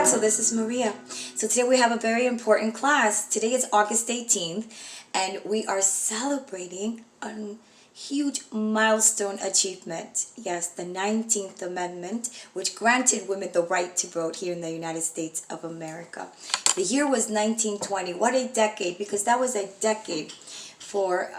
So this is Maria. So today we have a very important class. Today is August 18th and we are celebrating a huge milestone achievement. Yes, the 19th Amendment, which granted women the right to vote here in the United States of America. The year was 1920. What a decade, because that was a decade for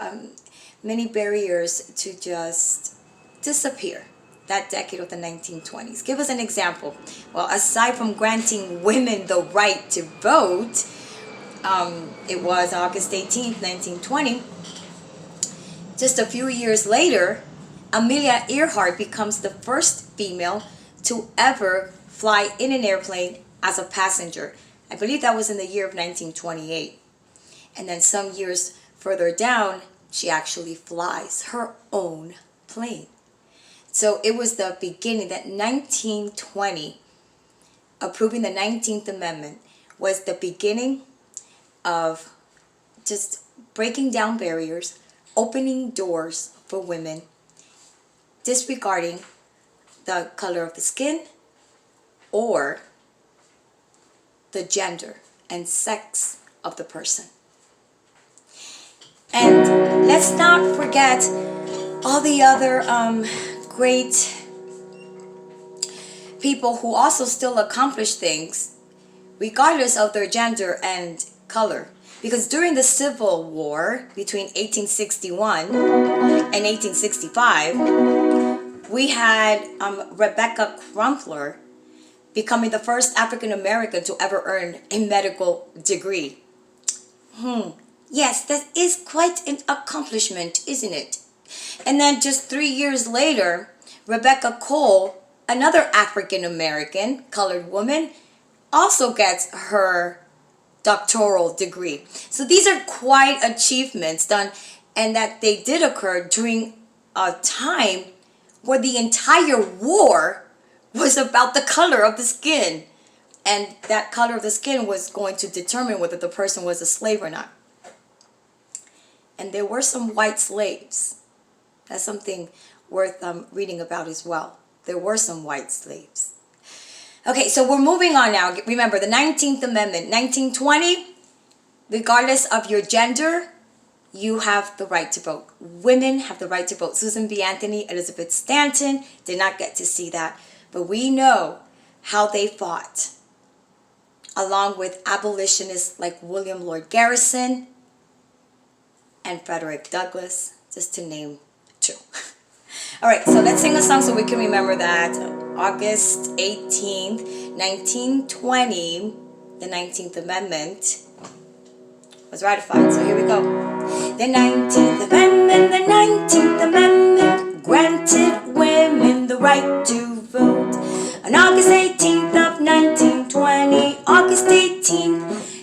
many barriers to just disappear. That decade of the 1920s. Give us an example. Well, aside from granting women the right to vote, it was August 18th, 1920. Just a few years later, Amelia Earhart becomes the first female to ever fly in an airplane as a passenger. I believe that was in the year of 1928. And then some years further down, she actually flies her own plane. So it was the beginning, that 1920, approving the 19th Amendment, was the beginning of just breaking down barriers, opening doors for women, disregarding the color of the skin or the gender and sex of the person. And let's not forget all the other great people who also still accomplish things regardless of their gender and color. Because during the Civil War between 1861 and 1865, we had Rebecca Crumpler becoming the first African American to ever earn a medical degree. Yes, that is quite an accomplishment, isn't it? And then just 3 years later, Rebecca Cole, another African American colored woman, also gets her doctoral degree. So these are quite achievements done, and that they did occur during a time where the entire war was about the color of the skin. And that color of the skin was going to determine whether the person was a slave or not. And there were some white slaves. That's something worth reading about as well. There were some white slaves. Okay, so we're moving on now. Remember, the 19th Amendment, 1920, regardless of your gender, you have the right to vote. Women have the right to vote. Susan B. Anthony, Elizabeth Stanton did not get to see that. But we know how they fought, along with abolitionists like William Lloyd Garrison and Frederick Douglass, just to name two. All right, so let's sing a song so we can remember that August 18th, 1920, the 19th Amendment was ratified. So here we go. The 19th Amendment, the 19th Amendment granted women the right to vote. On August 18th of 1920, August 18th,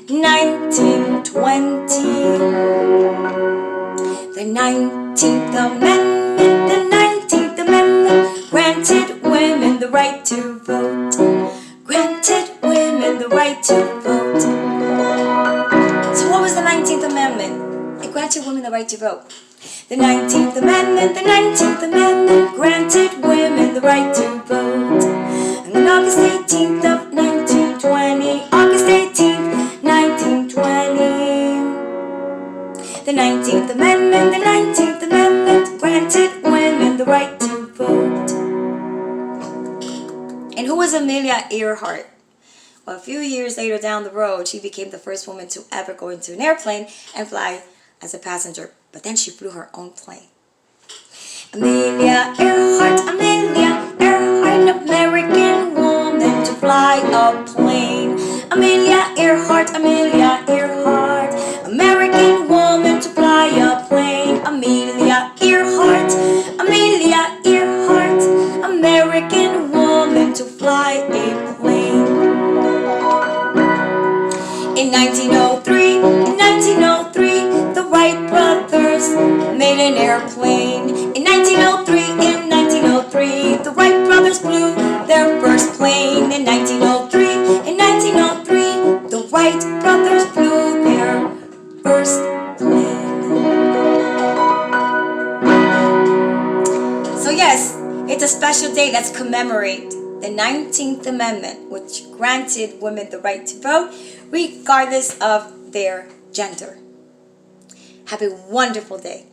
1920. The 19th Amendment, the 19th Amendment granted women the right to vote. Granted women the right to vote. So what was the 19th Amendment? It granted women the right to vote. The 19th Amendment, the 19th Amendment granted women the right to vote. And on August 18th of 1920, August 18th, 1920. The 19th Amendment, the 19th Amendment granted women the right to vote. And who was Amelia Earhart? Well, a few years later down the road, she became the first woman to ever go into an airplane and fly as a passenger. But then she flew her own plane. Amelia Earhart, Amelia Earhart, an American woman to fly a plane. Amelia Earhart, Amelia Earhart, American woman to fly a plane. Amelia Earhart, Amelia Earhart, American woman to fly a plane. In 1903, the Wright brothers made an airplane. In 1903, the Wright brothers flew their first plane. In 1903, the Wright brothers flew their first plane. So yes, it's a special day. Let's commemorate the 19th Amendment, which granted women the right to vote regardless of their gender. Have a wonderful day.